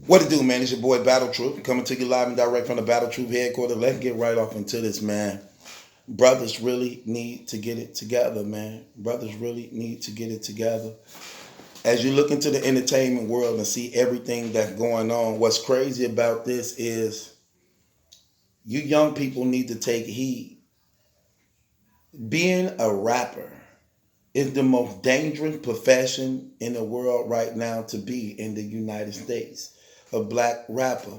What it do, man? It's your boy Battle Truth coming to you live and direct from the Battle Truth headquarters. Let's get right off into this, man. Brothers really need to get it together, man. Brothers really need to get it together. As you look into the entertainment world and see everything that's going on, what's crazy about this is you young people need to take heed. Being a rapper is the most dangerous profession in the world right now to be in the United States. A black rapper.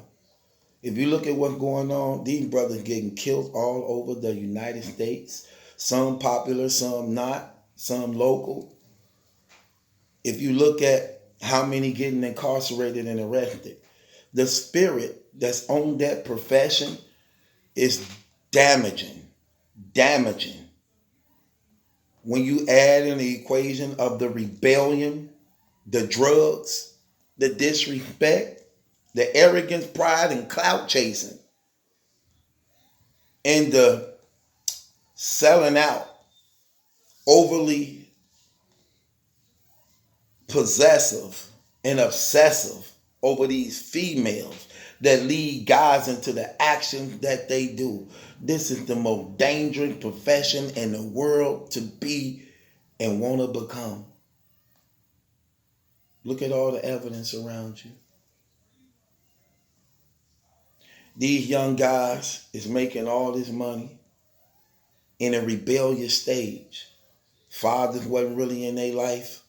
If you look at what's going on, these brothers getting killed all over the United States. Some popular, some not, some local. If you look at how many getting incarcerated and arrested, the spirit that's on that profession is damaging. Damaging. When you add in the equation of the rebellion, the drugs, the disrespect, the arrogance, pride, and clout chasing, and the selling out, overly possessive and obsessive over these females that lead guys into the actions that they do. This is the most dangerous profession in the world to be and want to become. Look at all the evidence around you. These young guys is making all this money in a rebellious stage. Fathers wasn't really in their life.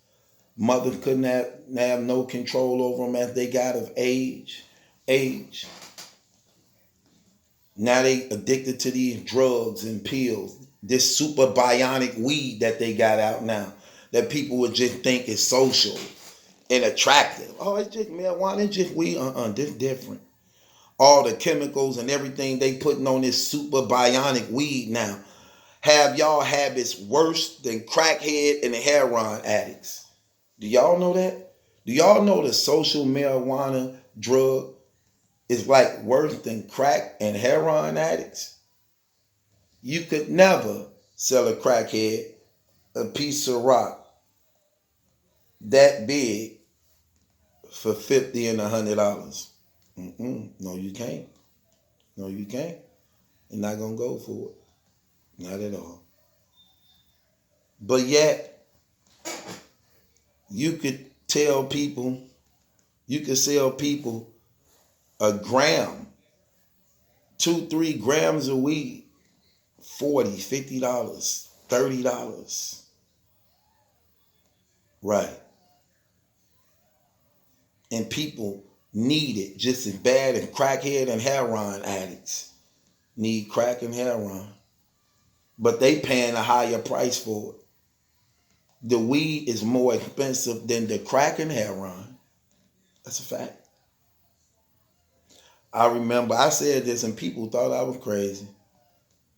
Mothers couldn't have no control over them as they got of age. Now they addicted to these drugs and pills. This super bionic weed that they got out now that people would just think is social and attractive. Oh, it's just marijuana, it's just weed. This different. All the chemicals and everything they putting on this super bionic weed now have y'all habits worse than crackhead and the heroin addicts. Do y'all know that? Do y'all know the social marijuana drug is like worse than crack and heroin addicts? You could never sell a crackhead a piece of rock that big for $50 and $100. No, you can't. No, you can't. You're not gonna go for it. Not at all. But yet, you could tell people, you could sell people a gram, 2-3 grams of weed, $40, $50, $30. Right. And people need it just as bad as crackhead and heroin addicts need crack and heroin. But they paying a higher price for it. The weed is more expensive than the crack and heroin. That's a fact. I remember I said this and people thought I was crazy.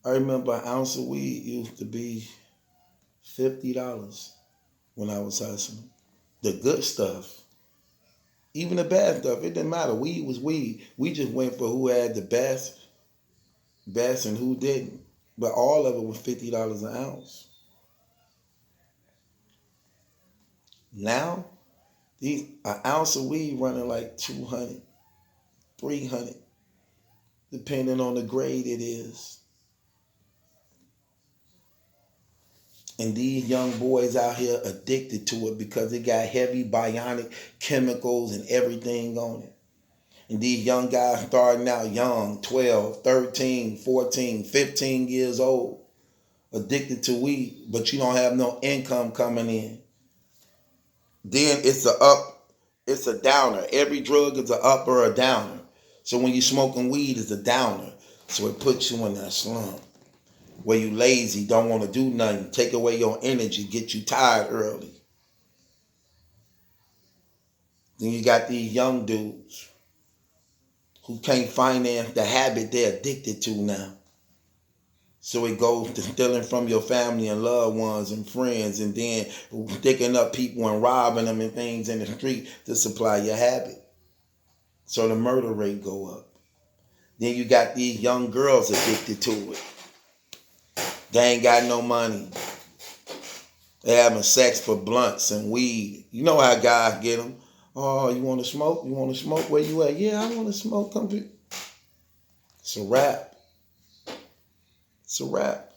I remember an ounce of weed used to be $50 when I was hustling. The good stuff. Even the bad stuff, it didn't matter. Weed was weed. We just went for who had the best and who didn't. But all of it was $50 an ounce. Now, an ounce of weed running like 200, 300, depending on the grade it is. And these young boys out here addicted to it because it got heavy bionic chemicals and everything on it. And these young guys starting out young, 12, 13, 14, 15 years old, addicted to weed, but you don't have no income coming in. Then it's a downer. Every drug is a up or a downer. So when you're smoking weed, it's a downer. So it puts you in that slump where you lazy, don't want to do nothing, take away your energy, get you tired early. Then you got these young dudes who can't finance the habit they're addicted to now. So it goes to stealing from your family and loved ones and friends, and then sticking up people and robbing them and things in the street to supply your habit. So the murder rate go up. Then you got these young girls addicted to it. They ain't got no money. They having sex for blunts and weed. You know how guys get them. Oh, you want to smoke? You want to smoke? Where you at? Yeah, I want to smoke. Come to. It's a wrap. It's a wrap.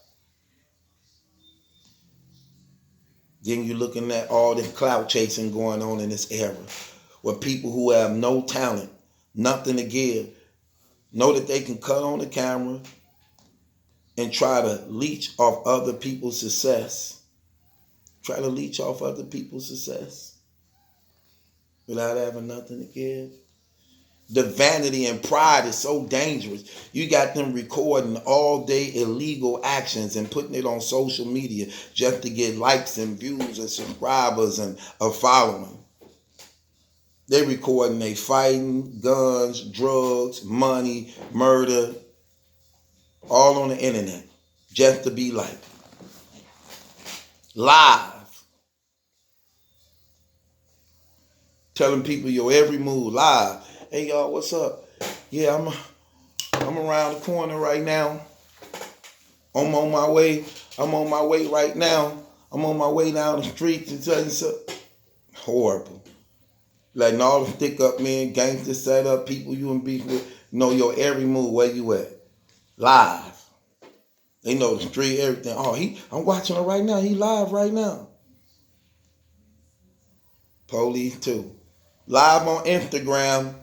Then you're looking at all this clout chasing going on in this era, where people who have no talent, nothing to give, know that they can cut on the camera and try to leech off other people's success. Try to leech off other people's success without having nothing to give. The vanity and pride is so dangerous. You got them recording all day illegal actions and putting it on social media just to get likes and views and subscribers and a following. They recording they fighting, guns, drugs, money, murder, all on the internet just to be liked. Live. Telling people your every move live. Hey y'all, what's up? Yeah, I'm around the corner right now. I'm on my way. I'm on my way right now. I'm on my way down the street to tell you something. Horrible. Letting all the stick up men, gangsters set up, people you in beef with, know your every move, where you at. Live. They know the street, everything. Oh, I'm watching it right now. He live right now. Police too. Live on Instagram.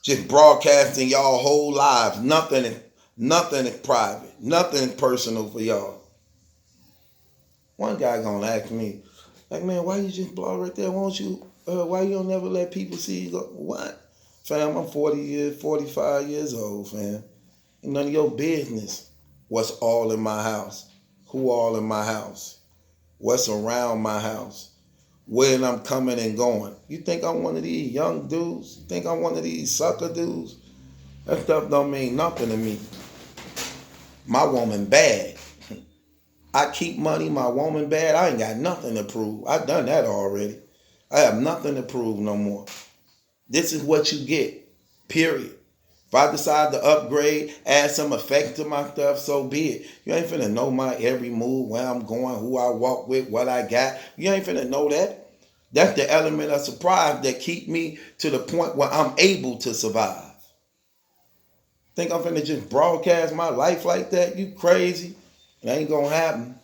Just broadcasting y'all whole lives. Nothing is private. Nothing is personal for y'all. One guy gonna ask me, like, man, why you just blog right there? Why you don't never let people see you go? What? Fam, I'm 45 years old, fam. Ain't none of your business what's all in my house. Who all in my house. What's around my house. Where I'm coming and going. You think I'm one of these young dudes? You think I'm one of these sucker dudes? That stuff don't mean nothing to me. My woman bad. I keep money, my woman bad. I ain't got nothing to prove. I've done that already. I have nothing to prove no more. This is what you get. Period. If I decide to upgrade, add some effect to my stuff, so be it. You ain't finna know my every move, where I'm going, who I walk with, what I got. You ain't finna know that. That's the element of surprise that keep me to the point where I'm able to survive. Think I'm finna just broadcast my life like that? You crazy? It ain't gonna happen.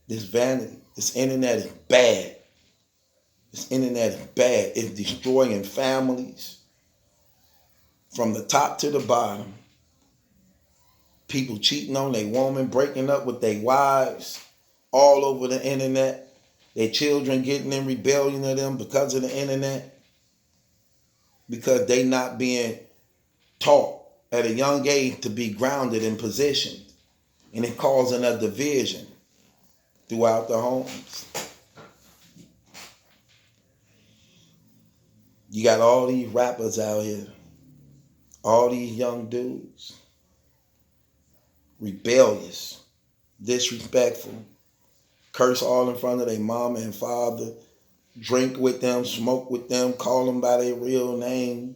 This vanity, this internet is bad. This internet is bad. It's destroying families. From the top to the bottom, people cheating on their woman, breaking up with their wives, all over the internet. Their children getting in rebellion to them because of the internet. Because they not being taught at a young age to be grounded and positioned. And it causing a division throughout the homes. You got all these rappers out here. All these young dudes, rebellious, disrespectful, curse all in front of their mama and father, drink with them, smoke with them, call them by their real name,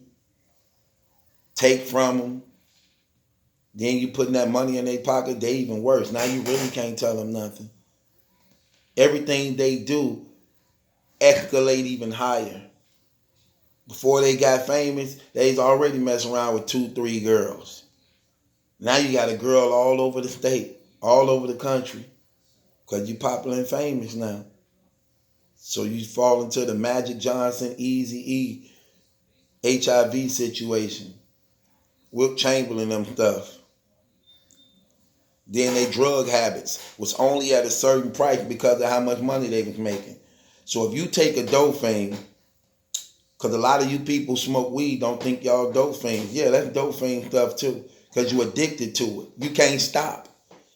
take from them. Then you putting that money in their pocket, they even worse. Now you really can't tell them nothing. Everything they do escalate even higher. Before they got famous, they was already messing around with 2-3 girls. Now you got a girl all over the state, all over the country, because you popular and famous now. So you fall into the Magic Johnson, Eazy-E, HIV situation. Wilt Chamberlain them stuff. Then their drug habits was only at a certain price because of how much money they was making. So if you take a dope fiend, because a lot of you people smoke weed, don't think y'all dope fiends. Yeah, that's dope fiend stuff too. Because you addicted to it. You can't stop.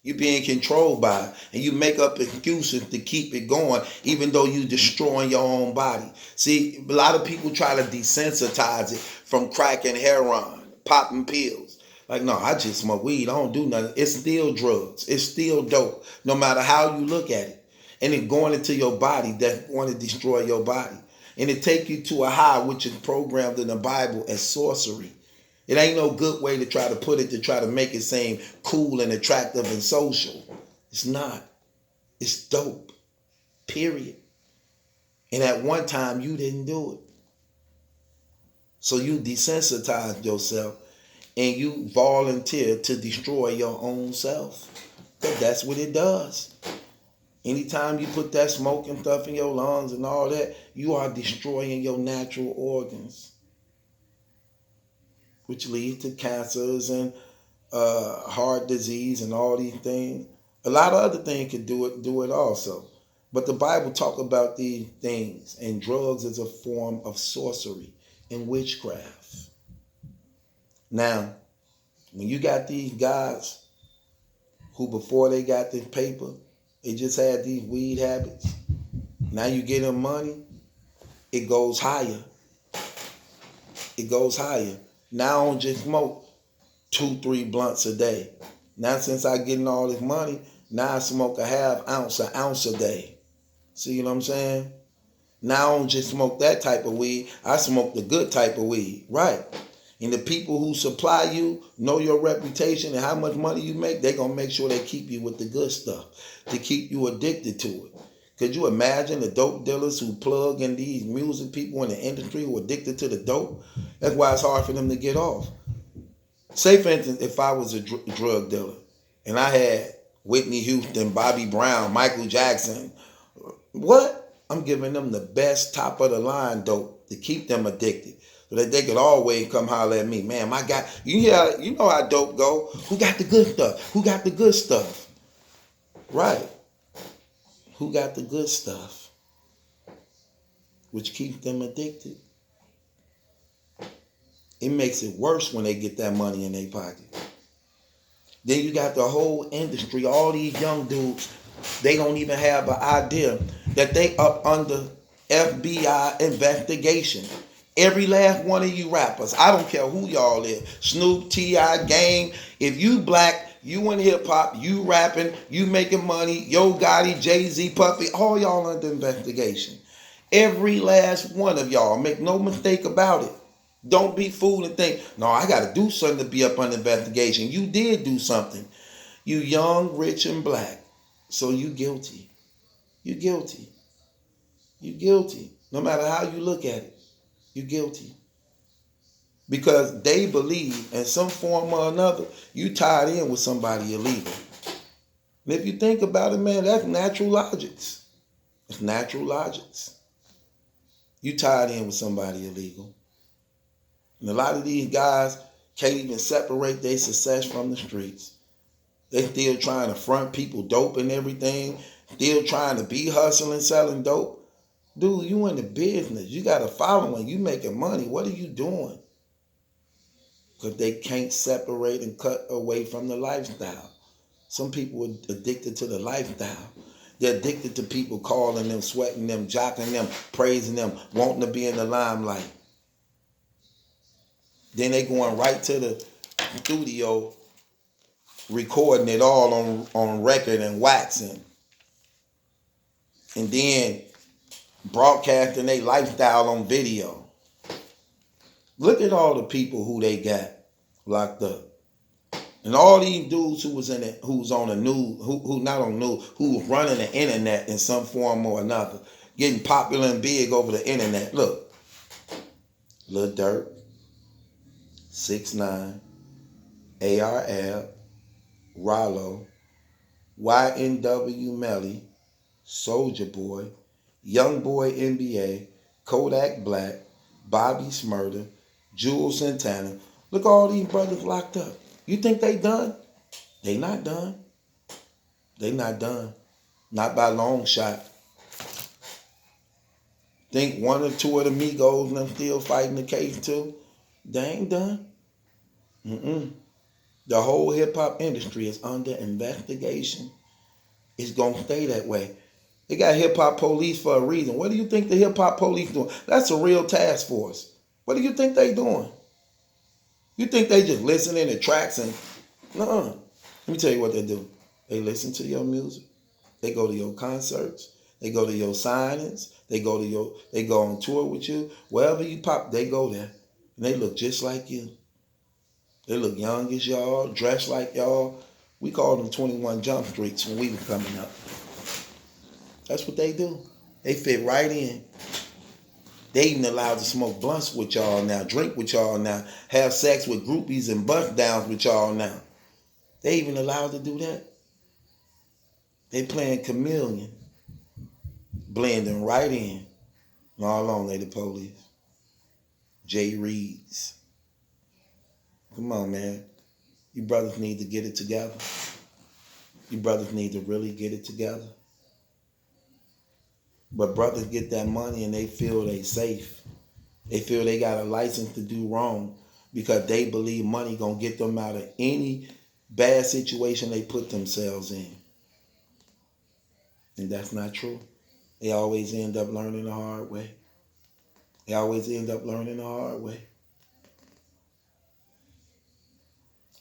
You being controlled by it. And you make up excuses to keep it going, even though you destroying your own body. See, a lot of people try to desensitize it from crack and heroin, popping pills. Like, no, I just smoke weed. I don't do nothing. It's still drugs. It's still dope, no matter how you look at it. And it going into your body that's going to destroy your body. And it take you to a high, which is programmed in the Bible as sorcery. It ain't no good way to try to put it to try to make it seem cool and attractive and social. It's not. It's dope. period. And at one time, you didn't do it. So you desensitized yourself and you volunteered to destroy your own self. Because that's what it does. Anytime you put that smoking stuff in your lungs and all that, you are destroying your natural organs, which leads to cancers and heart disease and all these things. A lot of other things could do it also. But the Bible talk about these things, and drugs is a form of sorcery and witchcraft. Now, when you got these guys who before they got this paper, they just had these weed habits. Now you get them money, it goes higher. It goes higher. Now I don't just smoke 2-3 blunts a day. Now since I getting all this money, now I smoke a half ounce, an ounce a day. See what I'm saying? Now I don't just smoke that type of weed. I smoke the good type of weed. Right. And the people who supply you know your reputation and how much money you make, they're going to make sure they keep you with the good stuff to keep you addicted to it. Could you imagine the dope dealers who plug in these music people in the industry who are addicted to the dope? That's why it's hard for them to get off. Say, for instance, if I was a drug dealer and I had Whitney Houston, Bobby Brown, Michael Jackson, what? I'm giving them the best top of the line dope to keep them addicted. So that they could always come holler at me. Man, my guy, you know how dope go. Who got the good stuff? Who got the good stuff? Right. Who got the good stuff? Which keeps them addicted. It makes it worse when they get that money in their pocket. Then you got the whole industry, all these young dudes, they don't even have an idea that they up under FBI investigation. Every last one of you rappers, I don't care who y'all is, Snoop, T.I., Game, if you black, you in hip hop, you rapping, you making money, Yo Gotti, Jay-Z, Puffy, all y'all under investigation. Every last one of y'all, make no mistake about it. Don't be fooled and think, no, I got to do something to be up under investigation. You did do something. You young, rich, and black. So you guilty. You guilty. You guilty. No matter how you look at it. You're guilty. Because they believe in some form or another, you tied in with somebody illegal. And if you think about it, man, that's natural logics. It's natural logics. You tied in with somebody illegal. And a lot of these guys can't even separate their success from the streets. They still trying to front people dope and everything. Still trying to be hustling, selling dope. Dude, you in the business. You got a following. You making money. What are you doing? Because they can't separate and cut away from the lifestyle. Some people are addicted to the lifestyle. They're addicted to people calling them, sweating them, jocking them, praising them, wanting to be in the limelight. Then they going right to the studio, recording it all on record and waxing. And then broadcasting their lifestyle on video. Look at all the people who they got locked up. And all these dudes who was in it, who's on the news, who not on news, who was running the internet in some form or another, getting popular and big over the internet. Look. Lil Durk, 6ix9ine, AR-Ab, Rollo, YNW Melly, Soulja Boy, Young Boy NBA, Kodak Black, Bobby Shmurda, Juelz Santana. Look all these brothers locked up. You think they done? They not done. They not done. Not by a long shot. Think one or two of the Migos and them still fighting the case too? They ain't done. The whole hip-hop industry is under investigation. It's going to stay that way. They got hip-hop police for a reason. What do you think the hip-hop police doing? That's a real task force. What do you think they doing? You think they just listening to tracks and... No. Let me tell you what they do. They listen to your music. They go to your concerts. They go to your signings. They go on tour with you. Wherever you pop, they go there. And they look just like you. They look young as y'all, dressed like y'all. We called them 21 Jump Streets when we were coming up. That's what they do. They fit right in. They even allowed to smoke blunts with y'all now, drink with y'all now, have sex with groupies and bust downs with y'all now. They even allowed to do that. They playing chameleon, blending right in. All along, they the police. Jay Reeds. Come on, man. You brothers need to get it together. You brothers need to really get it together. But brothers get that money and they feel they safe. They feel they got a license to do wrong because they believe money gonna get them out of any bad situation they put themselves in. And that's not true. They always end up learning the hard way. They always end up learning the hard way.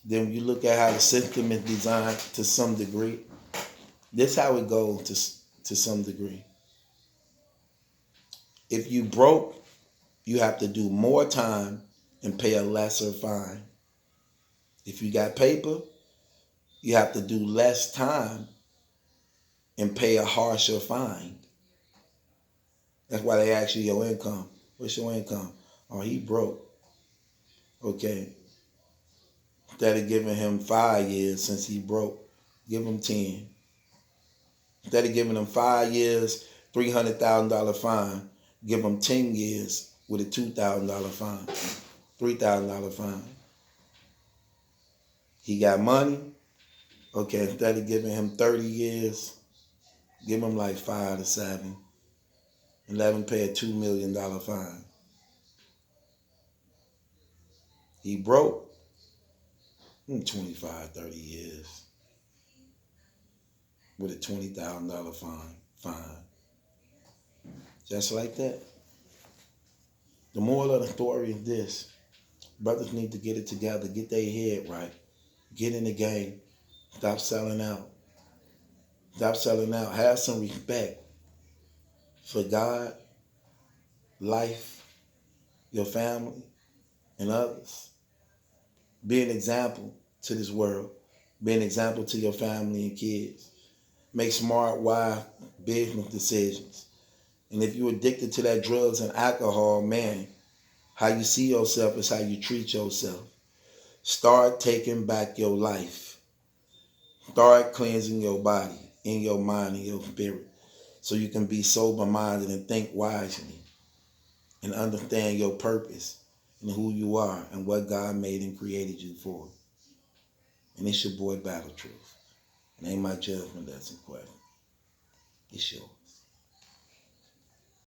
Then when you look at how the system is designed to some degree, this is how it goes to some degree. If you broke, you have to do more time and pay a lesser fine. If you got paper, you have to do less time and pay a harsher fine. That's why they ask you your income. What's your income? Oh, he broke. Okay. Instead of giving him 5 years since he broke, give him 10. Instead of giving him 5 years, $300,000 fine, give him 10 years with a $2,000 fine, $3,000 fine. He got money. Okay, instead of giving him 30 years, give him like 5 to 7 and let him pay a $2 million fine. He broke 25, 30 years with a $20,000 fine. Just like that. The moral of the story is this. Brothers need to get it together, get their head right, get in the game, stop selling out. Stop selling out. Have some respect for God, life, your family, and others. Be an example to this world. Be an example to your family and kids. Make smart, wise business decisions. And if you're addicted to that drugs and alcohol, man, how you see yourself is how you treat yourself. Start taking back your life. Start cleansing your body, in your mind, and your spirit, so you can be sober-minded and think wisely and understand your purpose and who you are and what God made and created you for. And it's your boy, Battle Truth. It ain't my judgment that's in question. It's yours.